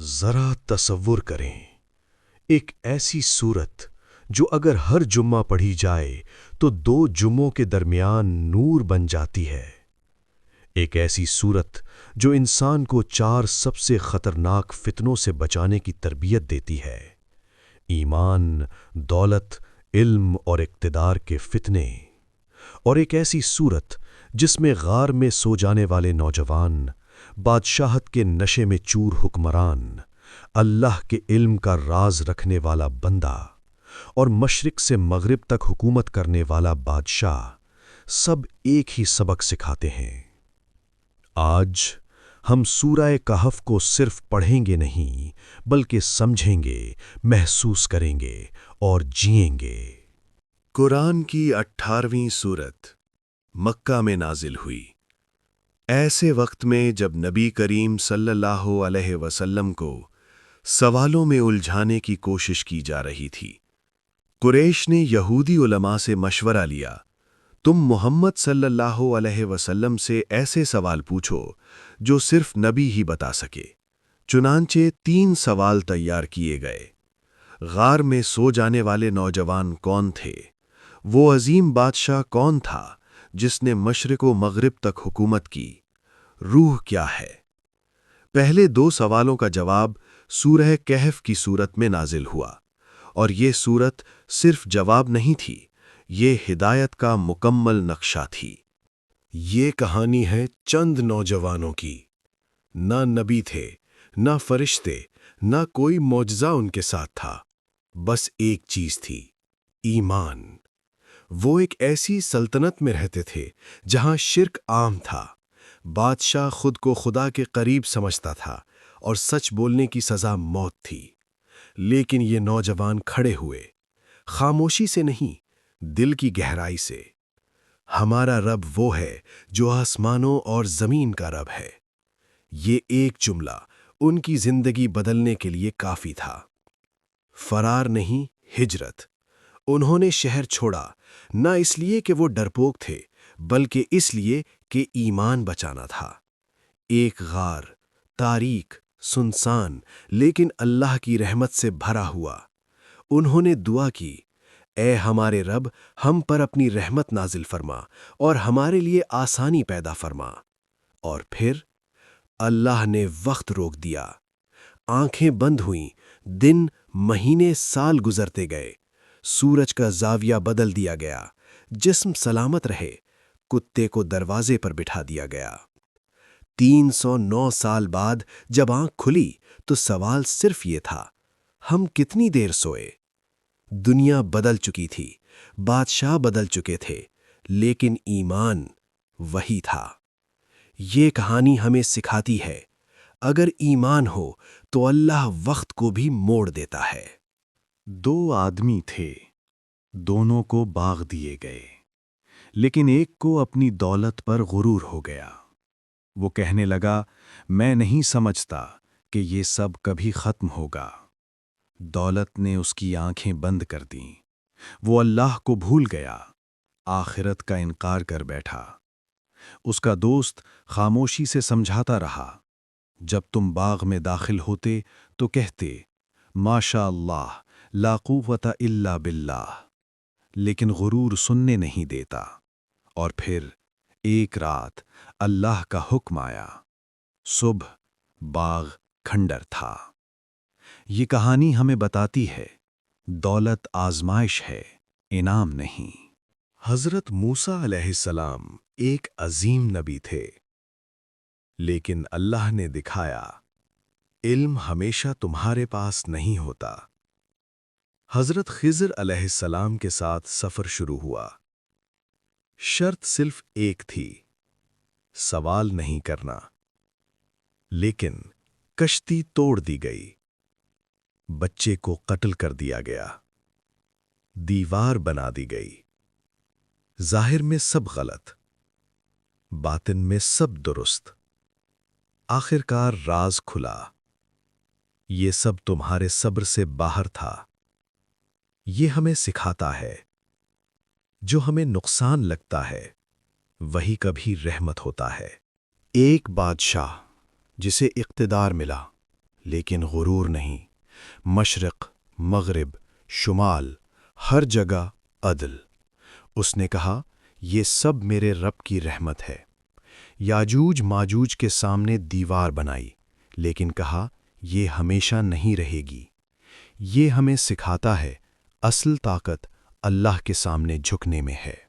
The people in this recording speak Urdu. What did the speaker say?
ذرا تصور کریں، ایک ایسی سورت جو اگر ہر جمعہ پڑھی جائے تو 2 جمعوں کے درمیان نور بن جاتی ہے۔ ایک ایسی سورت جو انسان کو 4 سب سے خطرناک فتنوں سے بچانے کی تربیت دیتی ہے: ایمان، دولت، علم اور اقتدار کے فتنے۔ اور ایک ایسی سورت جس میں غار میں سو جانے والے نوجوان، بادشاہت کے نشے میں چور حکمران، اللہ کے علم کا راز رکھنے والا بندہ اور مشرق سے مغرب تک حکومت کرنے والا بادشاہ، سب ایک ہی سبق سکھاتے ہیں۔ آج ہم سورہ کہف کو صرف پڑھیں گے نہیں، بلکہ سمجھیں گے، محسوس کریں گے اور جئیں گے۔ قرآن کی 18ویں سورت مکہ میں نازل ہوئی، ایسے وقت میں جب نبی کریم صلی اللہ علیہ وسلم کو سوالوں میں الجھانے کی کوشش کی جا رہی تھی۔ قریش نے یہودی علماء سے مشورہ لیا، تم محمد صلی اللہ علیہ وسلم سے ایسے سوال پوچھو جو صرف نبی ہی بتا سکے۔ چنانچہ 3 سوال تیار کیے گئے۔ غار میں سو جانے والے نوجوان کون تھے؟ وہ عظیم بادشاہ کون تھا جس نے مشرق و مغرب تک حکومت کی؟ روح کیا ہے؟ پہلے 2 سوالوں کا جواب سورہ کہف کی صورت میں نازل ہوا، اور یہ صورت صرف جواب نہیں تھی، یہ ہدایت کا مکمل نقشہ تھی۔ یہ کہانی ہے چند نوجوانوں کی۔ نہ نبی تھے، نہ فرشتے، نہ کوئی معجزہ ان کے ساتھ تھا، بس ایک چیز تھی: ایمان۔ وہ ایک ایسی سلطنت میں رہتے تھے جہاں شرک عام تھا۔ بادشاہ خود کو خدا کے قریب سمجھتا تھا اور سچ بولنے کی سزا موت تھی۔ لیکن یہ نوجوان کھڑے ہوئے، خاموشی سے نہیں، دل کی گہرائی سے۔ ہمارا رب وہ ہے جو آسمانوں اور زمین کا رب ہے۔ یہ ایک جملہ ان کی زندگی بدلنے کے لیے کافی تھا۔ فرار نہیں، ہجرت۔ انہوں نے شہر چھوڑا، نہ اس لیے کہ وہ ڈرپوک تھے، بلکہ اس لیے کہ ایمان بچانا تھا۔ ایک غار، تاریک، سنسان، لیکن اللہ کی رحمت سے بھرا ہوا۔ انہوں نے دعا کی، اے ہمارے رب، ہم پر اپنی رحمت نازل فرما اور ہمارے لیے آسانی پیدا فرما۔ اور پھر اللہ نے وقت روک دیا۔ آنکھیں بند ہوئیں، دن، مہینے، سال گزرتے گئے۔ سورج کا زاویہ بدل دیا گیا، جسم سلامت رہے، کتے کو دروازے پر بٹھا دیا گیا۔ 309 سال بعد جب آنکھ کھلی تو سوال صرف یہ تھا: ہم کتنی دیر سوئے؟ دنیا بدل چکی تھی، بادشاہ بدل چکے تھے، لیکن ایمان وہی تھا۔ یہ کہانی ہمیں سکھاتی ہے، اگر ایمان ہو تو اللہ وقت کو بھی موڑ دیتا ہے۔ 2 آدمی تھے، دونوں کو باغ دیے گئے، لیکن ایک کو اپنی دولت پر غرور ہو گیا۔ وہ کہنے لگا، میں نہیں سمجھتا کہ یہ سب کبھی ختم ہوگا۔ دولت نے اس کی آنکھیں بند کر دیں۔ وہ اللہ کو بھول گیا، آخرت کا انکار کر بیٹھا۔ اس کا دوست خاموشی سے سمجھاتا رہا۔ جب تم باغ میں داخل ہوتے تو کہتے، ماشاء اللہ، لا قوت الا باللہ، لیکن غرور سننے نہیں دیتا۔ اور پھر ایک رات اللہ کا حکم آیا، صبح باغ کھنڈر تھا۔ یہ کہانی ہمیں بتاتی ہے، دولت آزمائش ہے، انعام نہیں۔ حضرت موسیٰ علیہ السلام ایک عظیم نبی تھے، لیکن اللہ نے دکھایا، علم ہمیشہ تمہارے پاس نہیں ہوتا۔ حضرت خضر علیہ السلام کے ساتھ سفر شروع ہوا۔ شرط صرف ایک تھی، سوال نہیں کرنا۔ لیکن کشتی توڑ دی گئی، بچے کو قتل کر دیا گیا، دیوار بنا دی گئی۔ ظاہر میں سب غلط، باطن میں سب درست۔ آخرکار راز کھلا، یہ سب تمہارے صبر سے باہر تھا۔ یہ ہمیں سکھاتا ہے، جو ہمیں نقصان لگتا ہے وہی کبھی رحمت ہوتا ہے۔ ایک بادشاہ جسے اقتدار ملا، لیکن غرور نہیں۔ مشرق، مغرب، شمال، ہر جگہ عدل۔ اس نے کہا، یہ سب میرے رب کی رحمت ہے۔ یاجوج ماجوج کے سامنے دیوار بنائی، لیکن کہا یہ ہمیشہ نہیں رہے گی۔ یہ ہمیں سکھاتا ہے اصل طاقت اللہ کے سامنے جھکنے میں ہے۔